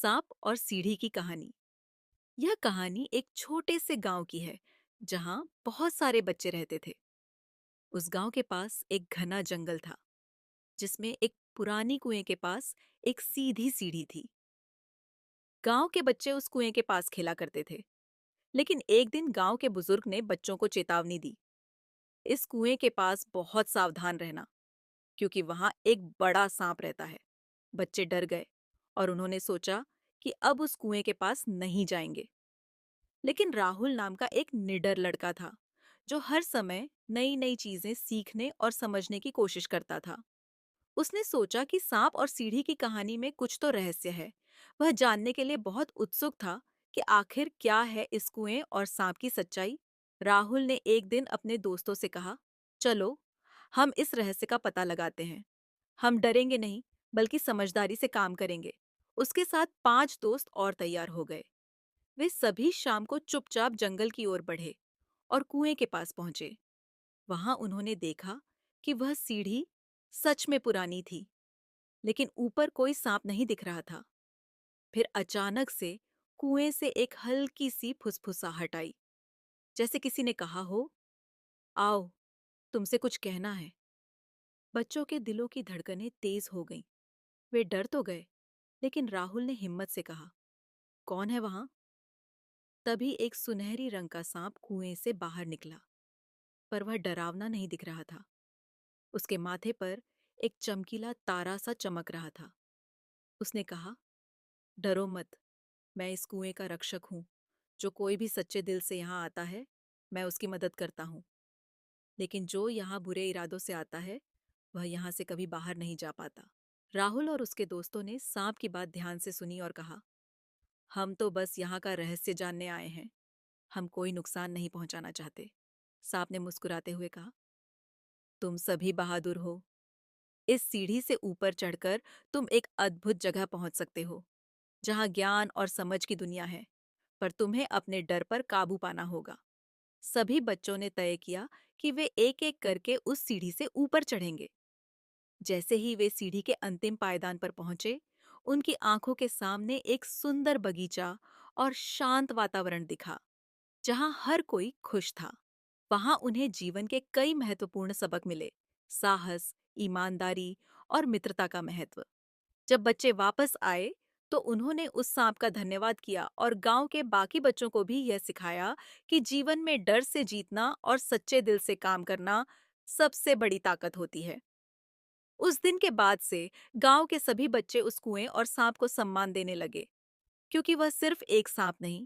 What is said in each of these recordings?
सांप और सीढ़ी की कहानी। यह कहानी एक छोटे से गांव की है जहां बहुत सारे बच्चे रहते थे। उस गांव के पास एक घना जंगल था जिसमें एक पुरानी कुएं के पास एक सीधी सीढ़ी थी। गांव के बच्चे उस कुएं के पास खेला करते थे। लेकिन एक दिन गांव के बुजुर्ग ने बच्चों को चेतावनी दी, इस कुएं के पास बहुत सावधान रहना क्योंकि वहां एक बड़ा सांप रहता है। बच्चे डर गए और उन्होंने सोचा कि अब उस कुएं के पास नहीं जाएंगे। लेकिन राहुल नाम का एक निडर लड़का था जो हर समय नई नई चीजें सीखने और समझने की कोशिश करता था। उसने सोचा कि सांप और सीढ़ी की कहानी में कुछ तो रहस्य है। वह जानने के लिए बहुत उत्सुक था कि आखिर क्या है इस कुएं और सांप की सच्चाई। राहुल ने एक दिन अपने दोस्तों से कहा, चलो हम इस रहस्य का पता लगाते हैं। हम डरेंगे नहीं, बल्कि समझदारी से काम करेंगे। उसके साथ 5 दोस्त और तैयार हो गए। वे सभी शाम को चुपचाप जंगल की ओर बढ़े और कुएं के पास पहुंचे। वहां उन्होंने देखा कि वह सीढ़ी सच में पुरानी थी, लेकिन ऊपर कोई सांप नहीं दिख रहा था। फिर अचानक से कुएं से एक हल्की सी फुसफुसाहट आई, जैसे किसी ने कहा हो, आओ, तुमसे कुछ कहना है। बच्चों के दिलों की धड़कनें तेज हो गईं। वे डर तो गए, लेकिन राहुल ने हिम्मत से कहा, कौन है वहां? तभी एक सुनहरी रंग का सांप कुएं से बाहर निकला, पर वह डरावना नहीं दिख रहा था। उसके माथे पर एक चमकीला तारा सा चमक रहा था। उसने कहा, डरो मत, मैं इस कुएं का रक्षक हूँ। जो कोई भी सच्चे दिल से यहाँ आता है, मैं उसकी मदद करता हूँ। लेकिन जो यहाँ बुरे इरादों से आता है, वह यहाँ से कभी बाहर नहीं जा पाता। राहुल और उसके दोस्तों ने सांप की बात ध्यान से सुनी और कहा, हम तो बस यहाँ का रहस्य जानने आए हैं। हम कोई नुकसान नहीं पहुंचाना चाहते। सांप ने मुस्कुराते हुए कहा, तुम सभी बहादुर हो। इस सीढ़ी से ऊपर चढ़कर तुम एक अद्भुत जगह पहुंच सकते हो, जहां ज्ञान और समझ की दुनिया है। पर तुम्हें अपने डर पर काबू पाना होगा। सभी बच्चों ने तय किया कि वे एक एक करके उस सीढ़ी से ऊपर चढ़ेंगे। जैसे ही वे सीढ़ी के अंतिम पायदान पर पहुंचे, उनकी आंखों के सामने एक सुंदर बगीचा और शांत वातावरण दिखा, जहां हर कोई खुश था। वहां उन्हें जीवन के कई महत्वपूर्ण सबक मिले, साहस, ईमानदारी और मित्रता का महत्व। जब बच्चे वापस आए तो उन्होंने उस सांप का धन्यवाद किया और गांव के बाकी बच्चों को भी यह सिखाया कि जीवन में डर से जीतना और सच्चे दिल से काम करना सबसे बड़ी ताकत होती है। उस दिन के बाद से गांव के सभी बच्चे उस कुएं और सांप को सम्मान देने लगे, क्योंकि वह सिर्फ एक सांप नहीं,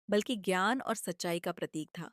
बल्कि ज्ञान और सच्चाई का प्रतीक था।